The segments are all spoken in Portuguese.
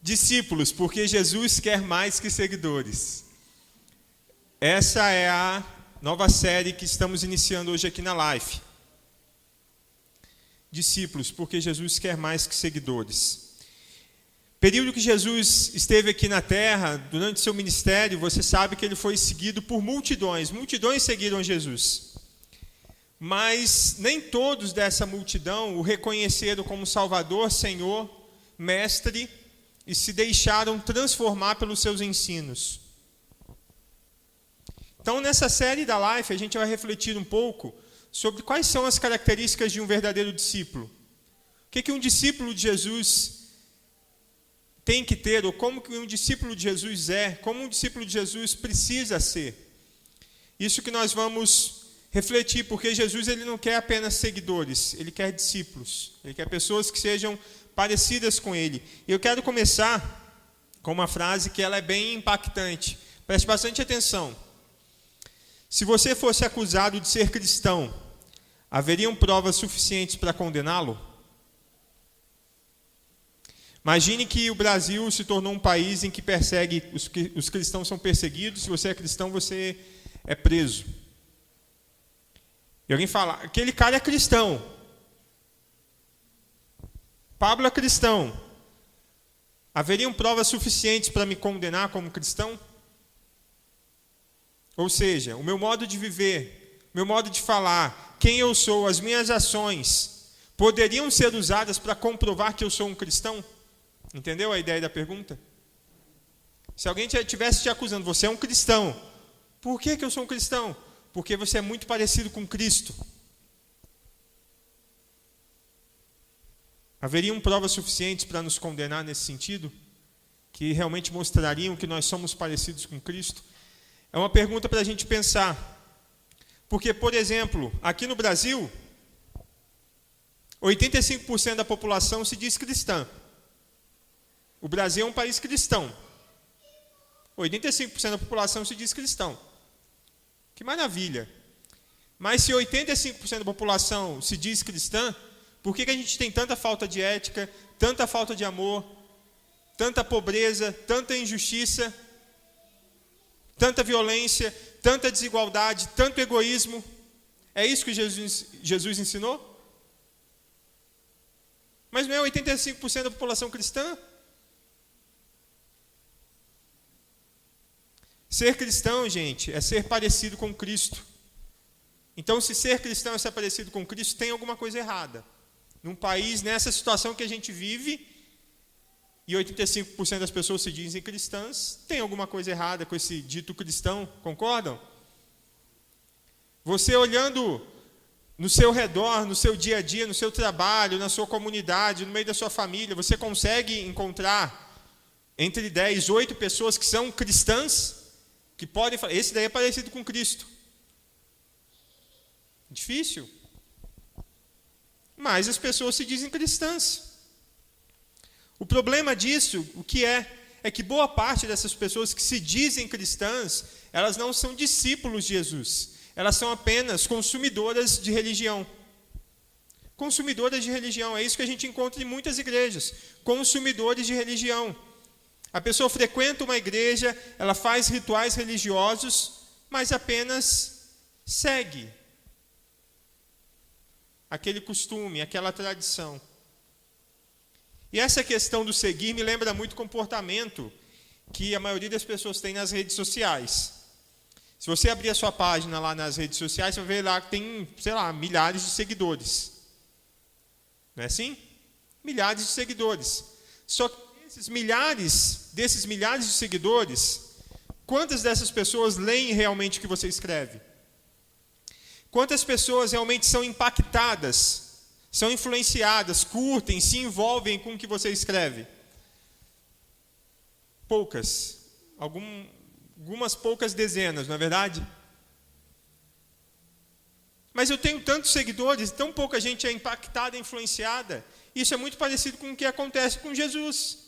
Discípulos, porque Jesus quer mais que seguidores. Essa é a nova série que estamos iniciando hoje aqui na Life. Discípulos, porque Jesus quer mais que seguidores. Período que Jesus esteve aqui na terra, durante seu ministério, você sabe que ele foi seguido por multidões. Multidões seguiram Jesus. Mas nem todos dessa multidão o reconheceram como Salvador, Senhor, Mestre, e se deixaram transformar pelos seus ensinos. Então, nessa série da Life, a gente vai refletir um pouco sobre quais são as características de um verdadeiro discípulo. O que um discípulo de Jesus tem que ter, ou como que um discípulo de Jesus é, como um discípulo de Jesus precisa ser. Isso que nós vamos refletir, porque Jesus ele não quer apenas seguidores, ele quer discípulos, ele quer pessoas que sejam parecidas com ele. E eu quero começar com uma frase que ela é bem impactante. Preste bastante atenção. Se você fosse acusado de ser cristão, haveriam provas suficientes para condená-lo? Imagine que o Brasil se tornou um país em que persegue, os cristãos são perseguidos, se você é cristão, você é preso. E alguém fala, aquele cara é cristão. Pablo é cristão. Haveriam provas suficientes para me condenar como cristão? Ou seja, o meu modo de viver, meu modo de falar, quem eu sou, as minhas ações, poderiam ser usadas para comprovar que eu sou um cristão? Entendeu a ideia da pergunta? Se alguém estivesse te acusando, você é um cristão. Por que eu sou um cristão? Porque você é muito parecido com Cristo. Haveriam provas suficientes para nos condenar nesse sentido? Que realmente mostrariam que nós somos parecidos com Cristo? É uma pergunta para a gente pensar. Porque, por exemplo, aqui no Brasil, 85% da população se diz cristã. O Brasil é um país cristão. 85% da população se diz cristão. Que maravilha. Mas se 85% da população se diz cristã, por que a gente tem tanta falta de ética, tanta falta de amor, tanta pobreza, tanta injustiça, tanta violência, tanta desigualdade, tanto egoísmo? É isso que Jesus ensinou? Mas não é 85% da população cristã? Ser cristão, gente, é ser parecido com Cristo. Então, se ser cristão é ser parecido com Cristo, tem alguma coisa errada. Num país, nessa situação que a gente vive, e 85% das pessoas se dizem cristãs, tem alguma coisa errada com esse dito cristão, concordam? Você olhando no seu redor, no seu dia a dia, no seu trabalho, na sua comunidade, no meio da sua família, você consegue encontrar entre 10, 8 pessoas que são cristãs, que podem falar, esse daí é parecido com Cristo. Difícil. Mas as pessoas se dizem cristãs. O problema disso, o que é que boa parte dessas pessoas que se dizem cristãs, elas não são discípulos de Jesus. Elas são apenas consumidoras de religião. Consumidoras de religião, é isso que a gente encontra em muitas igrejas. Consumidores de religião. A pessoa frequenta uma igreja, ela faz rituais religiosos, mas apenas segue aquele costume, aquela tradição. E essa questão do seguir me lembra muito o comportamento que a maioria das pessoas tem nas redes sociais. Se você abrir a sua página lá nas redes sociais, você vai ver lá que tem, milhares de seguidores. Não é assim? Milhares de seguidores. Só que desses milhares de seguidores, quantas dessas pessoas leem realmente o que você escreve? Quantas pessoas realmente são impactadas, são influenciadas, curtem, se envolvem com o que você escreve? Poucas. Algumas poucas dezenas, não é verdade? Mas eu tenho tantos seguidores, tão pouca gente é impactada, influenciada. Isso é muito parecido com o que acontece com Jesus.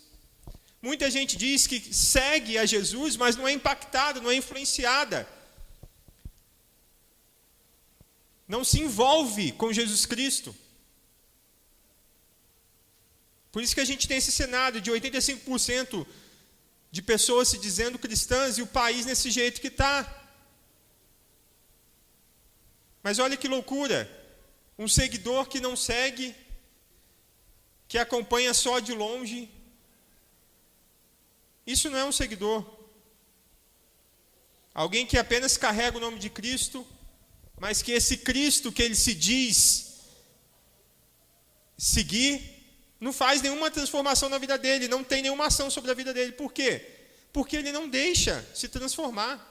Muita gente diz que segue a Jesus, mas não é impactada, não é influenciada. Não se envolve com Jesus Cristo. Por isso que a gente tem esse cenário de 85% de pessoas se dizendo cristãs e o país nesse jeito que está. Mas olha que loucura, um seguidor que não segue, que acompanha só de longe, isso não é um seguidor. Alguém que apenas carrega o nome de Cristo, mas que esse Cristo que ele se diz seguir, não faz nenhuma transformação na vida dele, não tem nenhuma ação sobre a vida dele. Por quê? Porque ele não deixa se transformar.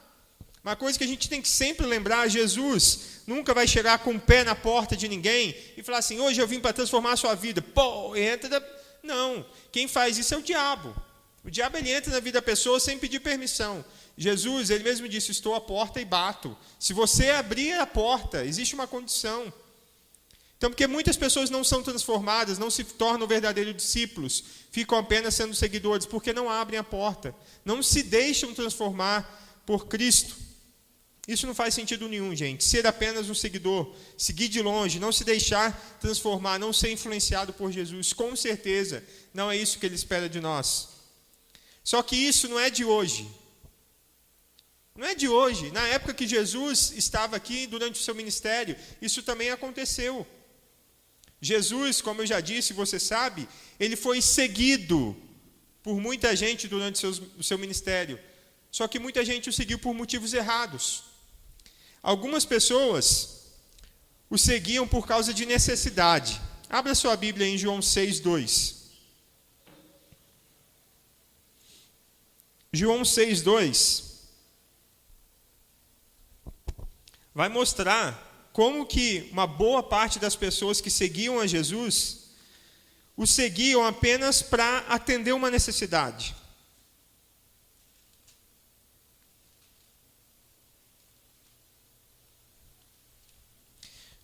Uma coisa que a gente tem que sempre lembrar, Jesus nunca vai chegar com o pé na porta de ninguém e falar assim, hoje eu vim para transformar a sua vida. Pô, entra. Não, quem faz isso é o diabo. O diabo ele entra na vida da pessoa sem pedir permissão. Jesus, ele mesmo disse, estou à porta e bato. Se você abrir a porta, existe uma condição. Então, porque muitas pessoas não são transformadas, não se tornam verdadeiros discípulos, ficam apenas sendo seguidores, porque não abrem a porta, não se deixam transformar por Cristo. Isso não faz sentido nenhum, gente. Ser apenas um seguidor, seguir de longe, não se deixar transformar, não ser influenciado por Jesus, com certeza, não é isso que ele espera de nós. Só que isso não é de hoje. Não é de hoje. Na época que Jesus estava aqui, durante o seu ministério, isso também aconteceu. Jesus, como eu já disse, você sabe, ele foi seguido por muita gente durante o seu ministério. Só que muita gente o seguiu por motivos errados. Algumas pessoas o seguiam por causa de necessidade. Abra sua Bíblia em João 6:2. João 6:2 vai mostrar como que uma boa parte das pessoas que seguiam a Jesus o seguiam apenas para atender uma necessidade.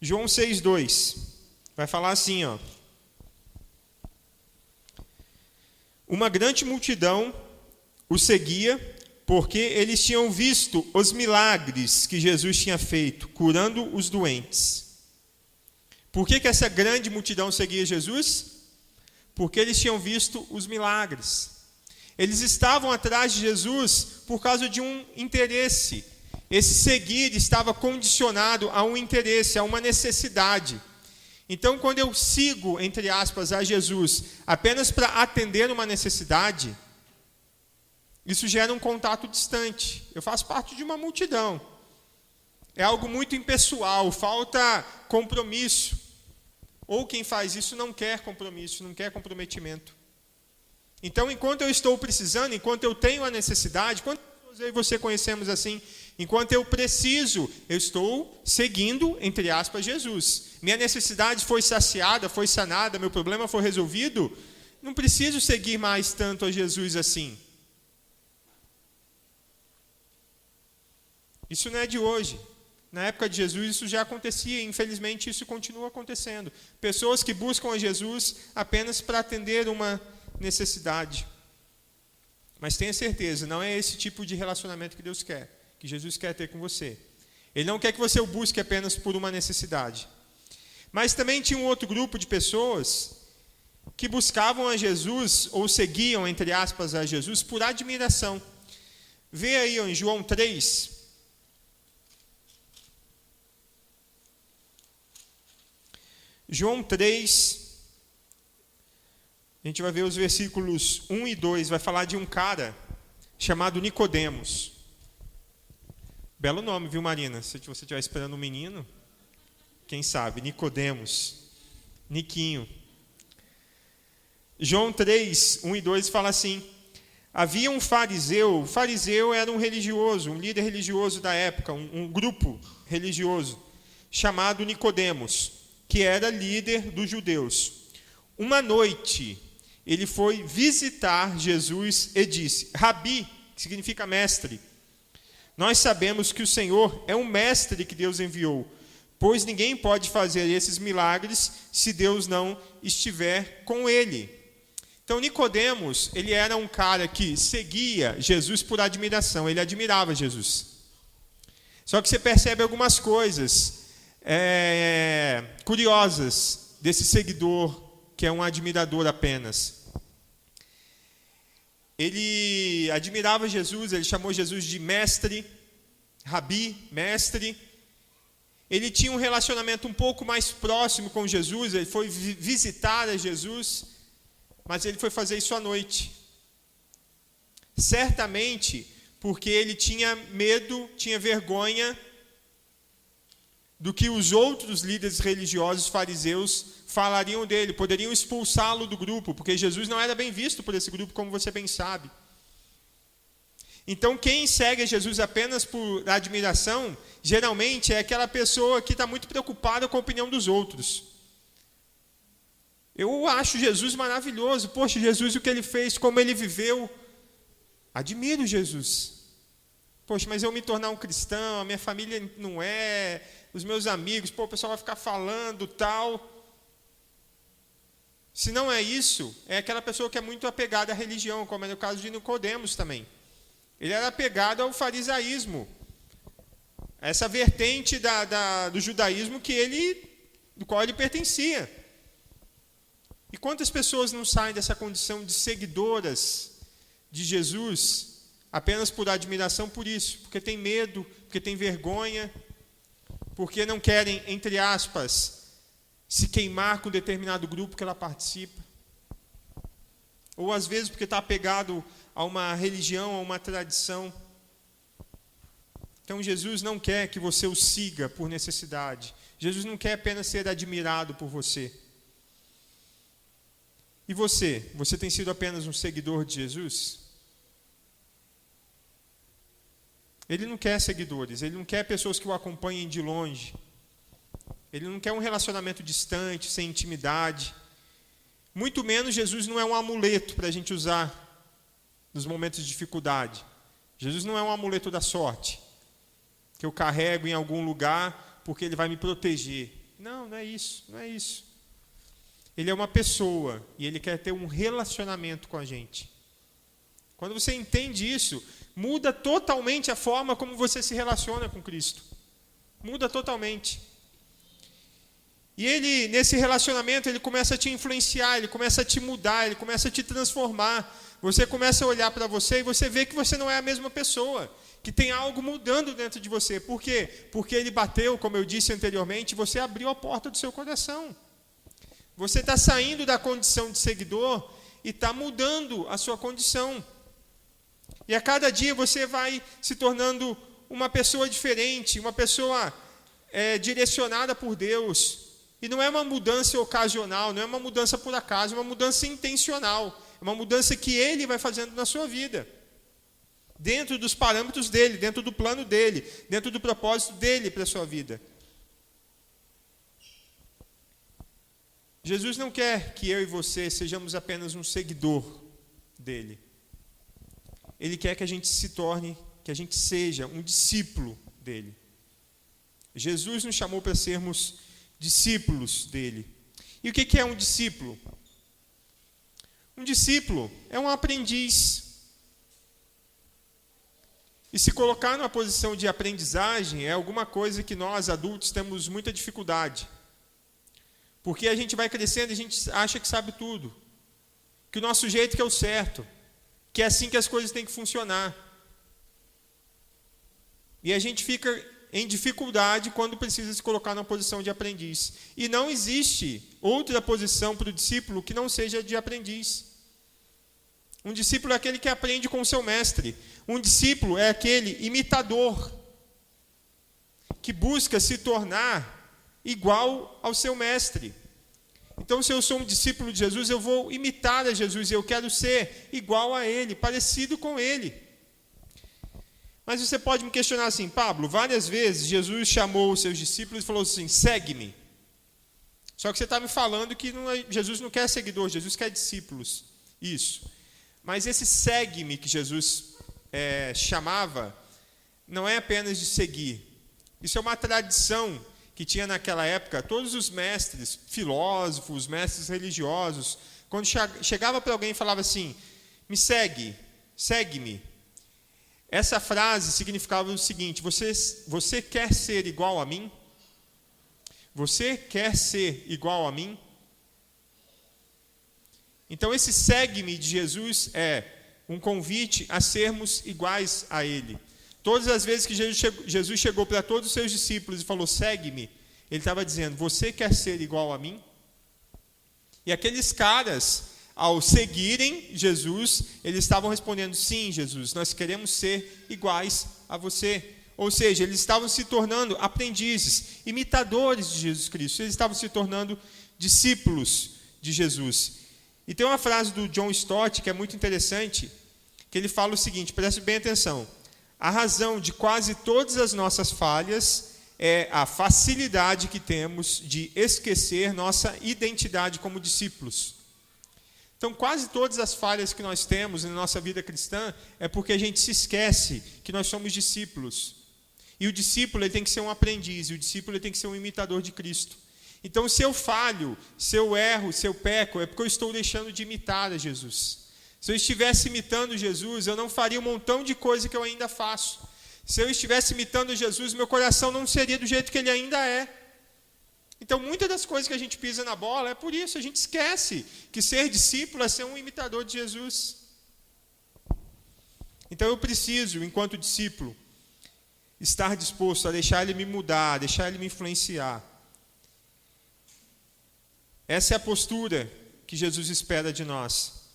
João 6:2 vai falar assim, ó. Uma grande multidão o seguia, porque eles tinham visto os milagres que Jesus tinha feito, curando os doentes. Por que essa grande multidão seguia Jesus? Porque eles tinham visto os milagres. Eles estavam atrás de Jesus por causa de um interesse. Esse seguir estava condicionado a um interesse, a uma necessidade. Então, quando eu sigo, entre aspas, a Jesus, apenas para atender uma necessidade, isso gera um contato distante. Eu faço parte de uma multidão. É algo muito impessoal, falta compromisso. Ou quem faz isso não quer compromisso, não quer comprometimento. Então, enquanto eu estou precisando, enquanto eu tenho a necessidade, quantas pessoas eu e você conhecemos assim? Enquanto eu preciso, eu estou seguindo, entre aspas, Jesus. Minha necessidade foi saciada, foi sanada, meu problema foi resolvido. Não preciso seguir mais tanto a Jesus assim. Isso não é de hoje. Na época de Jesus isso já acontecia, e infelizmente isso continua acontecendo. Pessoas que buscam a Jesus apenas para atender uma necessidade. Mas tenha certeza, não é esse tipo de relacionamento que Deus quer, que Jesus quer ter com você. Ele não quer que você o busque apenas por uma necessidade. Mas também tinha um outro grupo de pessoas que buscavam a Jesus, ou seguiam, entre aspas, a Jesus, por admiração. Vê aí em João 3, João 3, a gente vai ver os versículos 1 e 2, vai falar de um cara chamado Nicodemos. Belo nome, viu, Marina? Se você estiver esperando um menino, quem sabe, Nicodemos, Niquinho. João 3, 1 e 2 fala assim: havia um fariseu, o fariseu era um religioso, um líder religioso da época, um grupo religioso, chamado Nicodemos, que era líder dos judeus. Uma noite, ele foi visitar Jesus e disse: Rabi, que significa mestre, nós sabemos que o Senhor é um mestre que Deus enviou, pois ninguém pode fazer esses milagres se Deus não estiver com ele. Então, Nicodemos, ele era um cara que seguia Jesus por admiração, ele admirava Jesus. Só que você percebe algumas coisas curiosas desse seguidor que é um admirador apenas. Ele admirava Jesus, ele chamou Jesus de mestre, rabi, mestre. Ele tinha um relacionamento um pouco mais próximo com Jesus, ele foi visitar a Jesus, mas ele foi fazer isso à noite. Certamente porque ele tinha medo, tinha vergonha do que os outros líderes religiosos fariseus falariam dele, poderiam expulsá-lo do grupo, porque Jesus não era bem visto por esse grupo, como você bem sabe. Então, quem segue a Jesus apenas por admiração, geralmente é aquela pessoa que está muito preocupada com a opinião dos outros. Eu acho Jesus maravilhoso. Poxa, Jesus, o que ele fez, como ele viveu. Admiro Jesus. Poxa, mas eu me tornar um cristão, a minha família não é, os meus amigos, o pessoal vai ficar falando tal. Se não é isso, é aquela pessoa que é muito apegada à religião, como é no caso de Nicodemos também. Ele era apegado ao farisaísmo, essa vertente do judaísmo do qual ele pertencia. E quantas pessoas não saem dessa condição de seguidoras de Jesus apenas por admiração por isso, porque tem medo, porque tem vergonha, porque não querem, entre aspas, se queimar com determinado grupo que ela participa. Ou às vezes porque está apegado a uma religião, a uma tradição. Então Jesus não quer que você o siga por necessidade. Jesus não quer apenas ser admirado por você. E você? Você tem sido apenas um seguidor de Jesus? Ele não quer seguidores, ele não quer pessoas que o acompanhem de longe. Ele não quer um relacionamento distante, sem intimidade. Muito menos Jesus não é um amuleto para a gente usar nos momentos de dificuldade. Jesus não é um amuleto da sorte, que eu carrego em algum lugar porque ele vai me proteger. Não, não é isso, não é isso. Ele é uma pessoa e ele quer ter um relacionamento com a gente. Quando você entende isso, muda totalmente a forma como você se relaciona com Cristo. Muda totalmente. E ele, nesse relacionamento, ele começa a te influenciar, ele começa a te mudar, ele começa a te transformar. Você começa a olhar para você e você vê que você não é a mesma pessoa, que tem algo mudando dentro de você. Por quê? Porque ele bateu, como eu disse anteriormente, e você abriu a porta do seu coração. Você está saindo da condição de seguidor e está mudando a sua condição. E a cada dia você vai se tornando uma pessoa diferente, uma pessoa direcionada por Deus. E não é uma mudança ocasional, não é uma mudança por acaso, é uma mudança intencional. É uma mudança que Ele vai fazendo na sua vida. Dentro dos parâmetros dEle, dentro do plano dEle, dentro do propósito dEle para a sua vida. Jesus não quer que eu e você sejamos apenas um seguidor dEle. Ele quer que a gente se torne, que a gente seja um discípulo dEle. Jesus nos chamou para sermos discípulos dEle. E o que é um discípulo? Um discípulo é um aprendiz. E se colocar numa posição de aprendizagem é alguma coisa que nós, adultos, temos muita dificuldade. Porque a gente vai crescendo e a gente acha que sabe tudo. Que o nosso jeito que é o certo. Que é assim que as coisas têm que funcionar. E a gente fica em dificuldade quando precisa se colocar numa posição de aprendiz. E não existe outra posição para o discípulo que não seja de aprendiz. Um discípulo é aquele que aprende com o seu mestre. Um discípulo é aquele imitador que busca se tornar igual ao seu mestre. Então, se eu sou um discípulo de Jesus, eu vou imitar a Jesus, eu quero ser igual a Ele, parecido com Ele. Mas você pode me questionar assim, Pablo, várias vezes Jesus chamou os seus discípulos e falou assim, segue-me. Só que você está me falando que Jesus não quer seguidor, Jesus quer discípulos. Isso. Mas esse segue-me que Jesus chamava, não é apenas de seguir. Isso é uma tradição que tinha naquela época. Todos os mestres, filósofos, mestres religiosos, quando chegava para alguém e falava assim, me segue, segue-me. Essa frase significava o seguinte, você quer ser igual a mim? Você quer ser igual a mim? Então, esse segue-me de Jesus é um convite a sermos iguais a Ele. Todas as vezes que Jesus chegou para todos os seus discípulos e falou, segue-me, Ele estava dizendo, você quer ser igual a mim? E aqueles caras, ao seguirem Jesus, eles estavam respondendo, sim, Jesus, nós queremos ser iguais a você. Ou seja, eles estavam se tornando aprendizes, imitadores de Jesus Cristo. Eles estavam se tornando discípulos de Jesus. E tem uma frase do John Stott que é muito interessante, que ele fala o seguinte, preste bem atenção. A razão de quase todas as nossas falhas é a facilidade que temos de esquecer nossa identidade como discípulos. Então, quase todas as falhas que nós temos na nossa vida cristã é porque a gente se esquece que nós somos discípulos. E o discípulo ele tem que ser um aprendiz, e o discípulo ele tem que ser um imitador de Cristo. Então, se eu falho, se eu erro, se eu peco, é porque eu estou deixando de imitar a Jesus. Se eu estivesse imitando Jesus, eu não faria um montão de coisa que eu ainda faço. Se eu estivesse imitando Jesus, meu coração não seria do jeito que ele ainda é. Então, muitas das coisas que a gente pisa na bola é por isso, a gente esquece que ser discípulo é ser um imitador de Jesus. Então, eu preciso, enquanto discípulo, estar disposto a deixar Ele me mudar, deixar Ele me influenciar. Essa é a postura que Jesus espera de nós.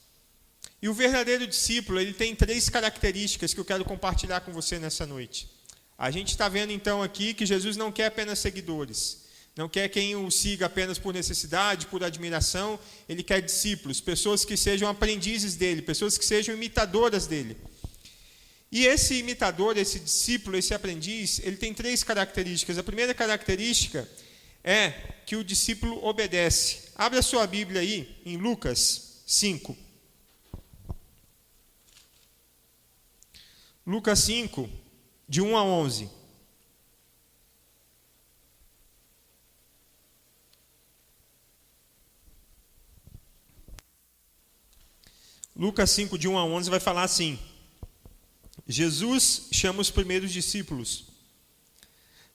E o verdadeiro discípulo, ele tem 3 características que eu quero compartilhar com você nessa noite. A gente está vendo então aqui que Jesus não quer apenas seguidores, não quer quem o siga apenas por necessidade, por admiração, ele quer discípulos, pessoas que sejam aprendizes dele, pessoas que sejam imitadoras dele. E esse imitador, esse discípulo, esse aprendiz, ele tem 3 características. A primeira característica é que o discípulo obedece. Abra a sua Bíblia aí, em Lucas 5. Lucas 5, de 1 a 11. Lucas 5, de 1 a 11, vai falar assim. Jesus chama os primeiros discípulos.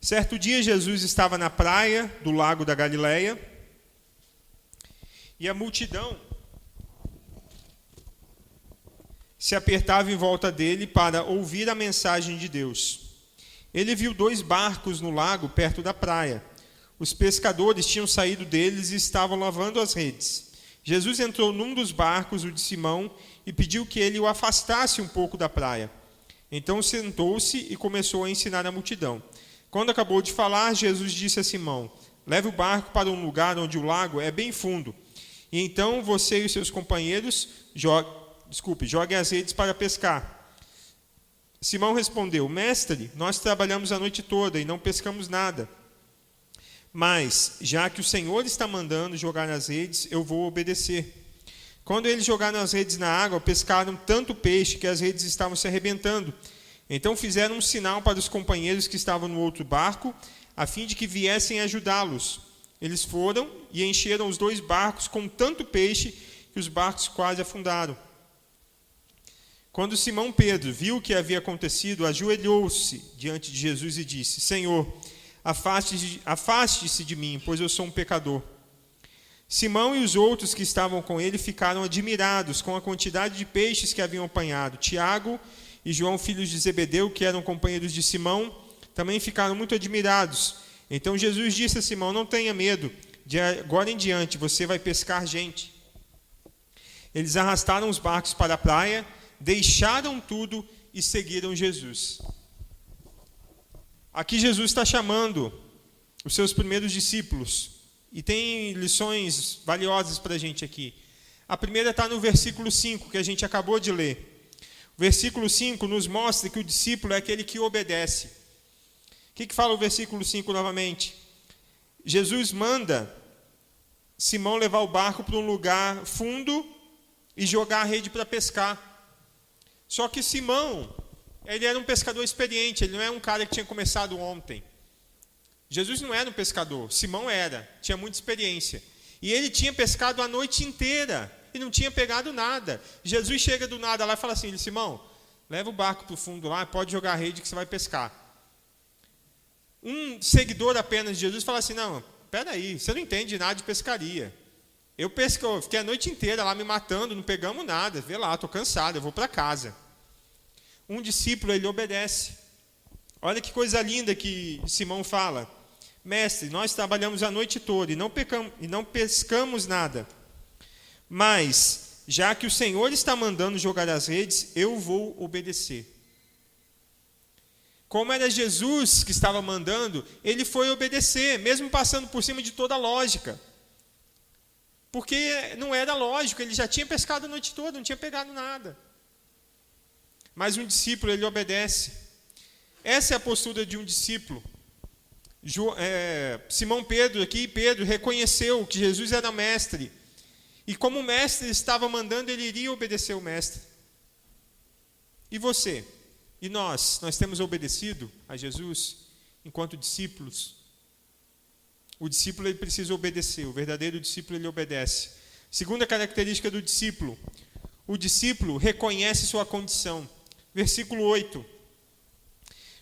Certo dia, Jesus estava na praia do lago da Galileia e a multidão se apertava em volta dele para ouvir a mensagem de Deus. Ele viu 2 barcos no lago perto da praia. Os pescadores tinham saído deles e estavam lavando as redes. Jesus entrou num dos barcos, o de Simão, e pediu que ele o afastasse um pouco da praia. Então sentou-se e começou a ensinar a multidão. Quando acabou de falar, Jesus disse a Simão, leve o barco para um lugar onde o lago é bem fundo. E então você e os seus companheiros joguem as redes para pescar. Simão respondeu, mestre, nós trabalhamos a noite toda e não pescamos nada. Mas, já que o Senhor está mandando jogar as redes, eu vou obedecer. Quando eles jogaram as redes na água, pescaram tanto peixe que as redes estavam se arrebentando. Então fizeram um sinal para os companheiros que estavam no outro barco, a fim de que viessem ajudá-los. Eles foram e encheram os 2 barcos com tanto peixe que os barcos quase afundaram. Quando Simão Pedro viu o que havia acontecido, ajoelhou-se diante de Jesus e disse, Senhor, afaste-se de mim, pois eu sou um pecador. Simão e os outros que estavam com ele ficaram admirados com a quantidade de peixes que haviam apanhado. Tiago e João, filhos de Zebedeu, que eram companheiros de Simão, também ficaram muito admirados. Então Jesus disse a Simão, não tenha medo, de agora em diante você vai pescar gente. Eles arrastaram os barcos para a praia, deixaram tudo e seguiram Jesus. Aqui Jesus está chamando os seus primeiros discípulos. E tem lições valiosas para a gente aqui. A primeira está no versículo 5, que a gente acabou de ler. O versículo 5 nos mostra que o discípulo é aquele que obedece. O que fala o versículo 5 novamente? Jesus manda Simão levar o barco para um lugar fundo e jogar a rede para pescar. Só que Simão, ele era um pescador experiente, ele não é um cara que tinha começado ontem. Jesus não era um pescador, Simão era, tinha muita experiência. E ele tinha pescado a noite inteira e não tinha pegado nada. Jesus chega do nada lá e fala assim, Simão, leva o barco para o fundo lá, pode jogar a rede que você vai pescar. Um seguidor apenas de Jesus fala assim, não, peraí, você não entende nada de pescaria. Eu fiquei a noite inteira lá me matando, não pegamos nada. Vê lá, estou cansado, eu vou para casa. Um discípulo, ele obedece. Olha que coisa linda que Simão fala. Mestre, nós trabalhamos a noite toda e não pescamos nada. Mas, já que o Senhor está mandando jogar as redes, eu vou obedecer. Como era Jesus que estava mandando, ele foi obedecer, mesmo passando por cima de toda a lógica. Porque não era lógico, ele já tinha pescado a noite toda, não tinha pegado nada. Mas um discípulo, ele obedece. Essa é a postura de um discípulo. Simão Pedro aqui, Pedro reconheceu que Jesus era mestre. E como o mestre estava mandando, ele iria obedecer o mestre. E você? E nós temos obedecido a Jesus enquanto discípulos? O discípulo, ele precisa obedecer. O verdadeiro discípulo, ele obedece. Segunda característica do discípulo. O discípulo reconhece sua condição. Versículo 8.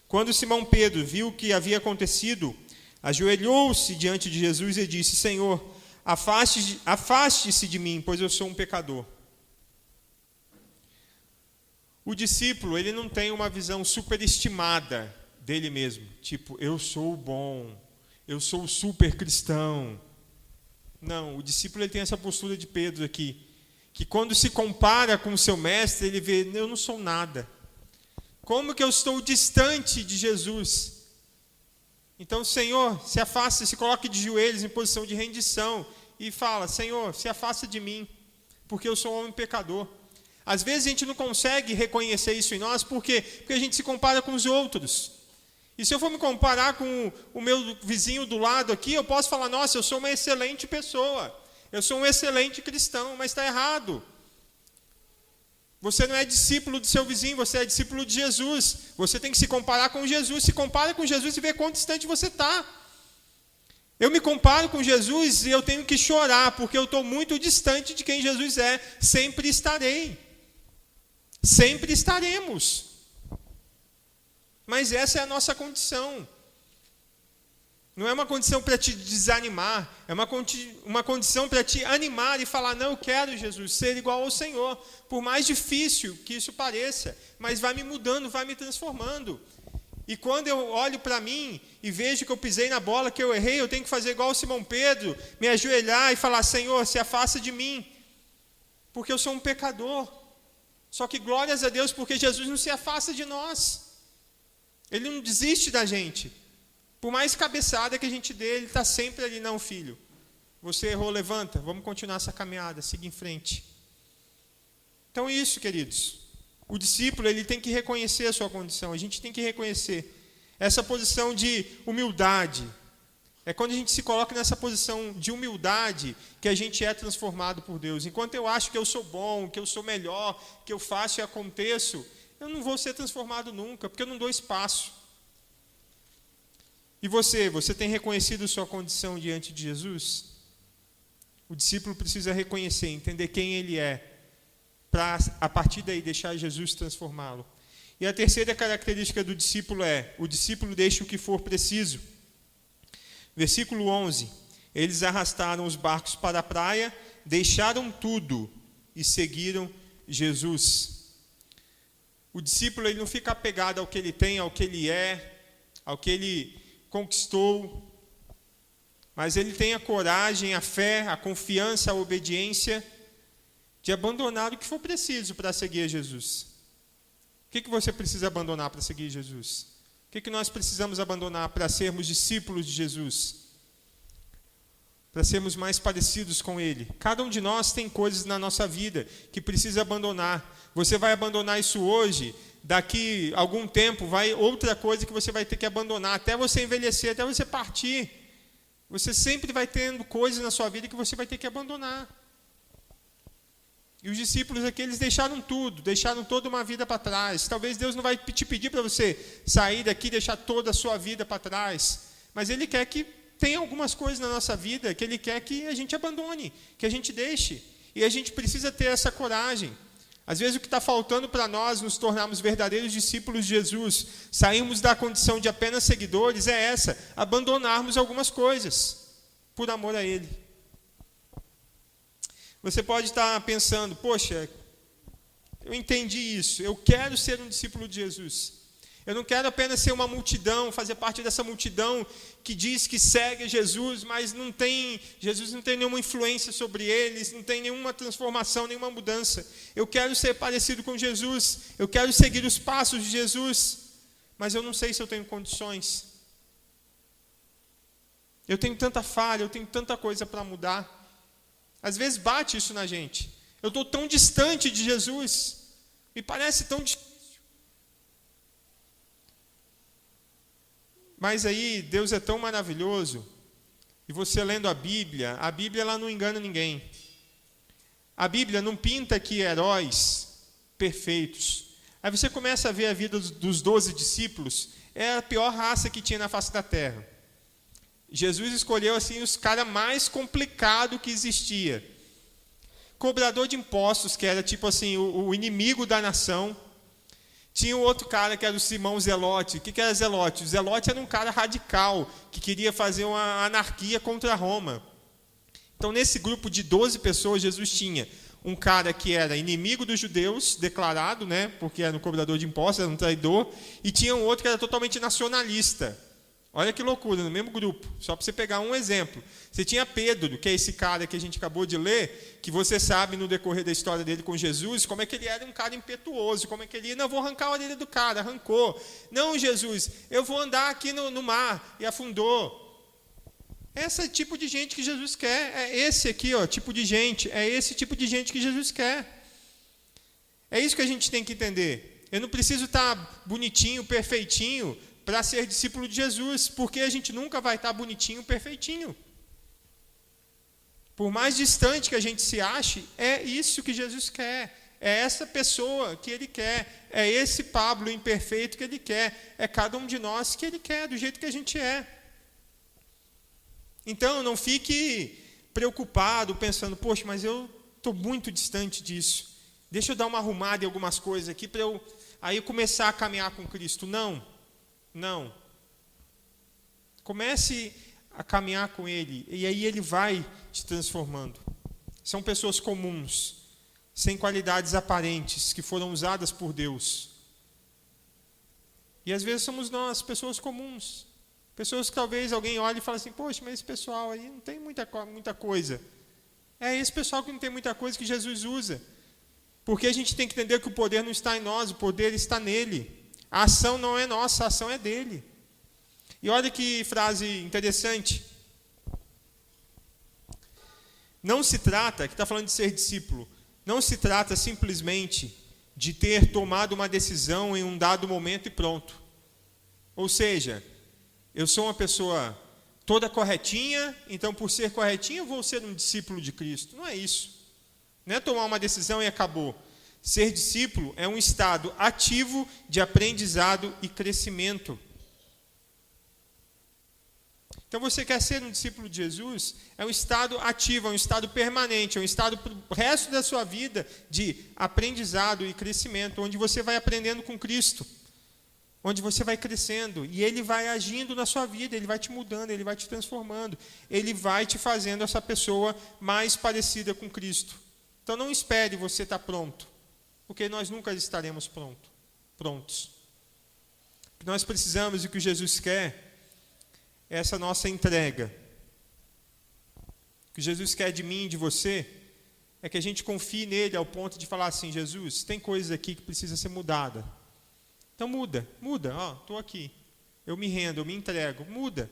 Quando Simão Pedro viu o que havia acontecido, ajoelhou-se diante de Jesus e disse: Senhor, afaste-se de mim, pois eu sou um pecador. O discípulo, ele não tem uma visão superestimada dele mesmo. Tipo, eu sou o bom, eu sou o super cristão. Não, o discípulo, ele tem essa postura de Pedro aqui. Que quando se compara com o seu mestre, ele vê, eu não sou nada. Como que eu estou distante de Jesus? Então, Senhor, se afasta, se coloque de joelhos em posição de rendição e fala, Senhor, se afasta de mim, porque eu sou um homem pecador. Às vezes a gente não consegue reconhecer isso em nós, por quê? Porque a gente se compara com os outros. E se eu for me comparar com o meu vizinho do lado aqui, eu posso falar, nossa, eu sou uma excelente pessoa, eu sou um excelente cristão, mas está errado. Você não é discípulo do seu vizinho, você é discípulo de Jesus. Você tem que se comparar com Jesus. Se compara com Jesus e vê quão distante você está. Eu me comparo com Jesus e eu tenho que chorar, porque eu estou muito distante de quem Jesus é. Sempre estarei. Sempre estaremos. Mas essa é a nossa condição. Não é uma condição para te desanimar, é uma condição para te animar e falar, não, eu quero, Jesus, ser igual ao Senhor. Por mais difícil que isso pareça, mas vai me mudando, vai me transformando. E quando eu olho para mim e vejo que eu pisei na bola, que eu errei, eu tenho que fazer igual o Simão Pedro, me ajoelhar e falar, Senhor, se afasta de mim, porque eu sou um pecador. Só que glórias a Deus, porque Jesus não se afasta de nós. Ele não desiste da gente. Por mais cabeçada que a gente dê, ele está sempre ali, não, filho. Você errou, levanta, vamos continuar essa caminhada, siga em frente. Então é isso, queridos. O discípulo, ele tem que reconhecer a sua condição, a gente tem que reconhecer essa posição de humildade. É quando a gente se coloca nessa posição de humildade que a gente é transformado por Deus. Enquanto eu acho que eu sou bom, que eu sou melhor, que eu faço e aconteço, eu não vou ser transformado nunca, porque eu não dou espaço. E você tem reconhecido sua condição diante de Jesus? O discípulo precisa reconhecer, entender quem ele é, para a partir daí deixar Jesus transformá-lo. E a terceira característica do discípulo é, o discípulo deixa o que for preciso. Versículo 11, eles arrastaram os barcos para a praia, deixaram tudo e seguiram Jesus. O discípulo, ele não fica apegado ao que ele tem, ao que ele é, ao que ele conquistou, mas ele tem a coragem, a fé, a confiança, a obediência de abandonar o que for preciso para seguir a Jesus. O que você precisa abandonar para seguir Jesus? O que nós precisamos abandonar para sermos discípulos de Jesus? Para sermos mais parecidos com Ele. Cada um de nós tem coisas na nossa vida que precisa abandonar. Você vai abandonar isso hoje, daqui a algum tempo, vai outra coisa que você vai ter que abandonar, até você envelhecer, até você partir. Você sempre vai tendo coisas na sua vida que você vai ter que abandonar. E os discípulos aqui, eles deixaram tudo, deixaram toda uma vida para trás. Talvez Deus não vai te pedir para você sair daqui e deixar toda a sua vida para trás, mas Ele quer que tenha algumas coisas na nossa vida que Ele quer que a gente abandone, que a gente deixe. E a gente precisa ter essa coragem. Às vezes o que está faltando para nós nos tornarmos verdadeiros discípulos de Jesus, sairmos da condição de apenas seguidores, é essa, abandonarmos algumas coisas, por amor a Ele. Você pode estar pensando, poxa, eu entendi isso, eu quero ser um discípulo de Jesus. Eu não quero apenas ser uma multidão, fazer parte dessa multidão que diz que segue Jesus, mas Jesus não tem nenhuma influência sobre eles, não tem nenhuma transformação, nenhuma mudança. Eu quero ser parecido com Jesus, eu quero seguir os passos de Jesus, mas eu não sei se eu tenho condições. Eu tenho tanta falha, eu tenho tanta coisa para mudar. Às vezes bate isso na gente. Eu estou tão distante de Jesus, me parece tão difícil. Mas aí, Deus é tão maravilhoso, e você lendo a Bíblia ela não engana ninguém. A Bíblia não pinta aqui heróis perfeitos. Aí você começa a ver a vida dos 12 discípulos, é a pior raça que tinha na face da terra. Jesus escolheu assim os caras mais complicados que existia. Cobrador de impostos, que era tipo assim, o inimigo da nação. Tinha um outro cara que era o Simão Zelote. O que era Zelote? O Zelote era um cara radical, que queria fazer uma anarquia contra Roma. Então, nesse grupo de 12 pessoas, Jesus tinha um cara que era inimigo dos judeus, declarado, né, porque era um cobrador de impostos, era um traidor, e tinha um outro que era totalmente nacionalista. Olha que loucura, no mesmo grupo. Só para você pegar um exemplo. Você tinha Pedro, que é esse cara que a gente acabou de ler, que você sabe no decorrer da história dele com Jesus, como é que ele era um cara impetuoso, como é que ele ia, não, vou arrancar a orelha do cara, arrancou. Não, Jesus, eu vou andar aqui no mar, e afundou. Esse tipo de gente que Jesus quer, é esse aqui, ó, tipo de gente, é esse tipo de gente que Jesus quer. É isso que a gente tem que entender. Eu não preciso estar bonitinho, perfeitinho, para ser discípulo de Jesus, porque a gente nunca vai estar bonitinho, perfeitinho. Por mais distante que a gente se ache, é isso que Jesus quer. É essa pessoa que Ele quer. É esse Pablo imperfeito que Ele quer. É cada um de nós que Ele quer, do jeito que a gente é. Então, não fique preocupado, pensando, poxa, mas eu estou muito distante disso. Deixa eu dar uma arrumada em algumas coisas aqui, para eu aí começar a caminhar com Cristo. Não. Comece a caminhar com Ele, e aí Ele vai te transformando. São pessoas comuns, sem qualidades aparentes, que foram usadas por Deus. E às vezes somos nós, pessoas comuns. Pessoas que talvez alguém olhe e fale assim, poxa, mas esse pessoal aí não tem muita coisa. É esse pessoal que não tem muita coisa que Jesus usa. Porque a gente tem que entender que o poder não está em nós, o poder está nele. A ação não é nossa, a ação é dele. E olha que frase interessante. Não se trata, que está falando de ser discípulo, não se trata simplesmente de ter tomado uma decisão em um dado momento e pronto. Ou seja, eu sou uma pessoa toda corretinha, então por ser corretinha eu vou ser um discípulo de Cristo. Não é isso. Não é tomar uma decisão e acabou. Ser discípulo é um estado ativo de aprendizado e crescimento. Então, você quer ser um discípulo de Jesus? É um estado ativo, é um estado permanente, é um estado para o resto da sua vida de aprendizado e crescimento, onde você vai aprendendo com Cristo, onde você vai crescendo, e Ele vai agindo na sua vida, Ele vai te mudando, Ele vai te transformando, Ele vai te fazendo essa pessoa mais parecida com Cristo. Então, não espere você estar pronto, porque nós nunca estaremos prontos. O que nós precisamos e o que Jesus quer é essa nossa entrega. O que Jesus quer de mim e de você é que a gente confie nele ao ponto de falar assim, Jesus, tem coisas aqui que precisa ser mudada. Então muda, estou aqui. Eu me rendo, eu me entrego, muda,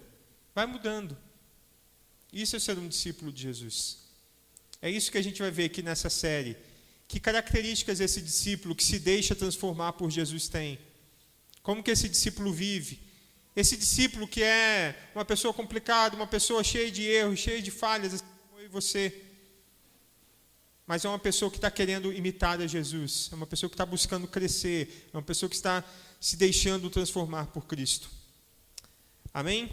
vai mudando. Isso é ser um discípulo de Jesus. É isso que a gente vai ver aqui nessa série. Que características esse discípulo que se deixa transformar por Jesus tem? Como que esse discípulo vive? Esse discípulo que é uma pessoa complicada, uma pessoa cheia de erros, cheia de falhas, como eu e você. Mas é uma pessoa que está querendo imitar a Jesus. É uma pessoa que está buscando crescer. É uma pessoa que está se deixando transformar por Cristo. Amém?